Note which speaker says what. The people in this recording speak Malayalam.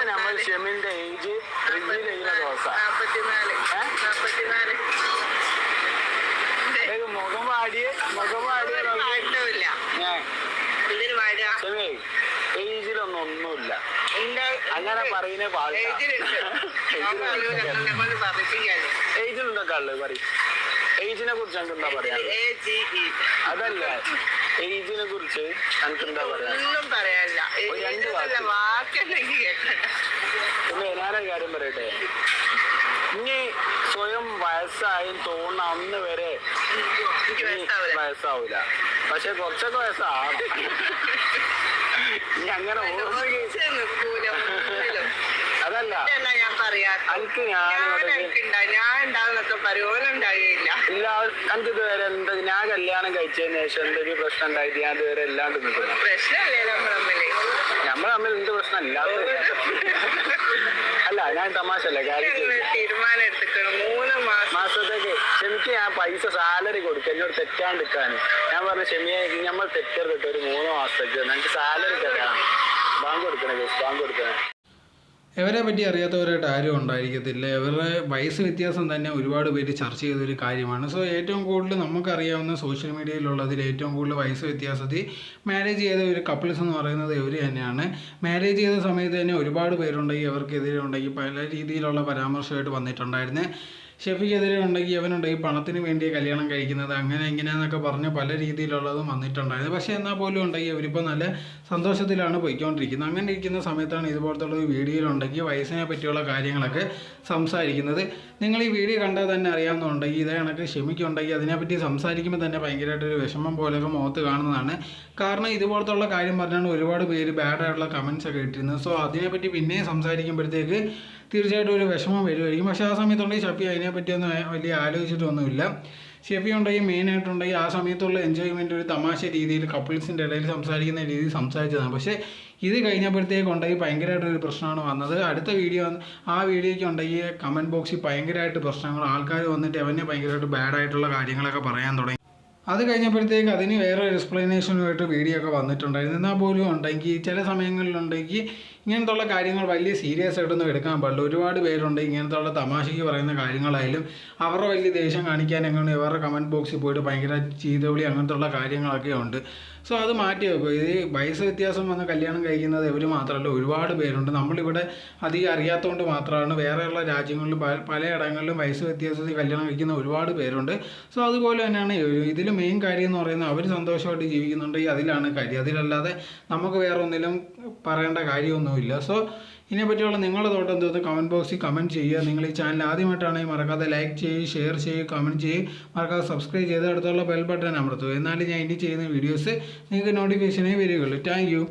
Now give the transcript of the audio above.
Speaker 1: നമ്മൾ ഷെമിന്റെ ഏജ് ഏജിലൊന്നും ഒന്നുമില്ല അങ്ങനെ പറയുന്നേ ഏജിലുണ്ടോ കള്ള് പറയും ഏജിനെ കുറിച്ച് എനിക്ക് എന്താ പറയാ അതല്ല ഏജിനെ കുറിച്ച് എനിക്ക് എന്താ പറയാ പിന്നെ ഞാനൊരു കാര്യം പറയട്ടെ ഇനി സ്വയം വയസ്സായി തോന്നുന്ന അന്ന് വരെ വയസ്സാവൂല പക്ഷെ കുറച്ചൊക്കെ വയസ്സാണ് ഇനി അങ്ങനെ അതല്ല എനിക്ക് ഇല്ല എനിക്ക് ഇതുവരെ എന്താ ഞാൻ കല്യാണം കഴിച്ചതിന് ശേഷം എന്തെങ്കിലും പ്രശ്നം ഉണ്ടായിട്ട് ഞാൻ ഇതുവരെ ഇല്ലാണ്ട് നിൽക്കുന്നു നമ്മൾ തമ്മിൽ എന്ത് പ്രശ്നം ഇല്ലാത്ത അല്ല ഞാൻ തമാശല്ല കാര്യം മാസത്തേക്ക് ക്ഷമിക്ക് ഞാൻ പൈസ സാലറി കൊടുക്കുക എന്നോട് തെറ്റാണ്ടിരിക്കാൻ ഞാൻ പറഞ്ഞു ക്ഷമിയെ നമ്മൾ തെറ്റരുതിട്ട് ഒരു 3 മാസത്തേക്ക് ഞങ്ങൾക്ക് സാലറി തരാം ബാങ്ക് കൊടുക്കണേ ബാങ്ക് കൊടുക്കണേ.
Speaker 2: ഇവരെ പറ്റി അറിയാത്തവരായിട്ട് ആരും ഉണ്ടായിരിക്കത്തില്ല. ഇവരുടെ വയസ്സ് വ്യത്യാസം തന്നെ ഒരുപാട് പേര് ചർച്ച ചെയ്തൊരു കാര്യമാണ്. സോ ഏറ്റവും കൂടുതൽ നമുക്കറിയാവുന്ന സോഷ്യൽ മീഡിയയിലുള്ളതിൽ ഏറ്റവും കൂടുതൽ വയസ്സ് വ്യത്യാസത്തിൽ മാരേജ് ചെയ്ത ഒരു കപ്പിൾസ് എന്ന് പറയുന്നത് ഇവർ തന്നെയാണ്. മാരേജ് ചെയ്ത സമയത്ത് തന്നെ ഒരുപാട് പേരുണ്ടെങ്കിൽ ഇവർക്കെതിരെ ഉണ്ടെങ്കിൽ പല രീതിയിലുള്ള പരാമർശമായിട്ട് വന്നിട്ടുണ്ടായിരുന്നു. ഷെഫിക്കെതിരെ ഉണ്ടെങ്കിൽ ഇവനുണ്ടെങ്കിൽ പണത്തിന് വേണ്ടി കല്യാണം കഴിക്കുന്നത് അങ്ങനെ ഇങ്ങനെയെന്നൊക്കെ പറഞ്ഞ് പല രീതിയിലുള്ളതും വന്നിട്ടുണ്ടായിരുന്നു. പക്ഷേ എന്നാൽ പോലും ഉണ്ടെങ്കിൽ അവരിപ്പോൾ നല്ല സന്തോഷത്തിലാണ് പോയിക്കൊണ്ടിരിക്കുന്നത്. അങ്ങനെ ഇരിക്കുന്ന സമയത്താണ് ഇതുപോലത്തുള്ള വീഡിയോയിലുണ്ടെങ്കിൽ വയസ്സിനെ പറ്റിയുള്ള കാര്യങ്ങളൊക്കെ സംസാരിക്കുന്നത്. നിങ്ങൾ ഈ വീഡിയോ കണ്ടാൽ തന്നെ അറിയാവുന്നുണ്ടെങ്കിൽ ഇതേ കണക്ക് ക്ഷമിക്കുണ്ടെങ്കിൽ അതിനെപ്പറ്റി സംസാരിക്കുമ്പോൾ തന്നെ ഭയങ്കരമായിട്ടൊരു വിഷമം പോലെയൊക്കെ മുഖത്ത് കാണുന്നതാണ്. കാരണം ഇതുപോലത്തുള്ള കാര്യം പറഞ്ഞാണ് ഒരുപാട് പേര് ബാഡായിട്ടുള്ള കമൻസ് ഒക്കെ ഇട്ടിരുന്നത്. സോ അതിനെപ്പറ്റി പിന്നെ സംസാരിക്കുമ്പോഴത്തേക്ക് തീർച്ചയായിട്ടും ഒരു വിഷമം വരുമായിരിക്കും. പക്ഷേ ആ സമയത്തുണ്ടെങ്കിൽ ഷെഫി അതിനെപ്പറ്റിയൊന്നും വലിയ ആലോചിച്ചിട്ടൊന്നുമില്ല. ഷെഫി ഉണ്ടെങ്കിൽ മെയിനായിട്ടുണ്ടെങ്കിൽ ആ സമയത്തുള്ള എൻജോയ്മെൻറ്റ് ഒരു തമാശ രീതിയിൽ കപ്പിൾസിൻ്റെ ഇടയിൽ സംസാരിക്കുന്ന രീതിയിൽ സംസാരിച്ചതാണ്. പക്ഷേ ഇത് കഴിഞ്ഞപ്പോഴത്തേക്ക് ഉണ്ടെങ്കിൽ ഭയങ്കരമായിട്ടൊരു പ്രശ്നമാണ് വന്നത്. അടുത്ത വീഡിയോ ആ വീഡിയോയ്ക്ക് ഉണ്ടെങ്കിൽ കമൻറ്റ് ബോക്സിൽ ഭയങ്കരമായിട്ട് പ്രശ്നങ്ങൾ ആൾക്കാർ വന്നിട്ട് അവനെ ഭയങ്കരമായിട്ട് ബാഡായിട്ടുള്ള കാര്യങ്ങളൊക്കെ പറയാൻ തുടങ്ങി. അത് കഴിഞ്ഞപ്പോഴത്തേക്ക് അതിന് വേറെ എക്സ്പ്ലനേഷനുമായിട്ട് വീഡിയോ ഒക്കെ വന്നിട്ടുണ്ടായിരുന്നു. എന്നാൽ പോലും ഉണ്ടെങ്കിൽ ചില സമയങ്ങളിലുണ്ടെങ്കിൽ ഇങ്ങനത്തുള്ള കാര്യങ്ങൾ വലിയ സീരിയസ് ആയിട്ടൊന്നും എടുക്കാൻ പാടില്ല. ഒരുപാട് പേരുണ്ട് ഇങ്ങനത്തുള്ള തമാശയ്ക്ക് പറയുന്ന കാര്യങ്ങളായാലും അവരുടെ വലിയ ദേഷ്യം കാണിക്കാൻ എങ്ങനെ ഇവരുടെ കമൻറ്റ് ബോക്സിൽ പോയിട്ട് ഭയങ്കര ചീത്തവിളി അങ്ങനത്തുള്ള കാര്യങ്ങളൊക്കെ ഉണ്ട്. സോ അത് മാറ്റി വെക്കും. ഇത് വയസ്സ് വ്യത്യാസം വന്ന് കല്യാണം കഴിക്കുന്നത് ഇവർ മാത്രമല്ല ഒരുപാട് പേരുണ്ട്. നമ്മളിവിടെ അധികം അറിയാത്തതുകൊണ്ട് മാത്രമാണ്. വേറെയുള്ള രാജ്യങ്ങളിൽ പലയിടങ്ങളിലും വയസ്സ് വ്യത്യാസത്തിൽ കല്യാണം കഴിക്കുന്ന ഒരുപാട് പേരുണ്ട്. സോ അതുപോലെ തന്നെയാണ് ഇതിൽ മെയിൻ കാര്യം എന്ന് പറയുന്നത് അവർ സന്തോഷമായിട്ട് ജീവിക്കുന്നുണ്ടെങ്കിൽ അതിലാണ് കാര്യം. അതിലല്ലാതെ നമുക്ക് വേറെ ഒന്നിലും പറയേണ്ട കാര്യമൊന്നുമില്ല. സോ ഇതിനെപ്പറ്റിയുള്ള നിങ്ങളുടെ തോട്ടം എന്തോന്ന് കമൻറ്റ് ബോക്സിൽ കമൻറ്റ് ചെയ്യുക. നിങ്ങൾ ഈ ചാനൽ ആദ്യമായിട്ടാണെങ്കിൽ മറക്കാതെ ലൈക്ക് ചെയ്യുക, ഷെയർ ചെയ്യുക, കമൻറ്റ് ചെയ്യുക, മറക്കാതെ സബ്സ്ക്രൈബ് ചെയ്ത് അടുത്തുള്ള ബെൽ ബട്ടൺ അമർത്തുക. എന്നാലും ഞാൻ ഇനി ചെയ്യുന്ന വീഡിയോസ് നിങ്ങൾക്ക് നോട്ടിഫിക്കേഷനേ വരികയുള്ളൂ. Thank you.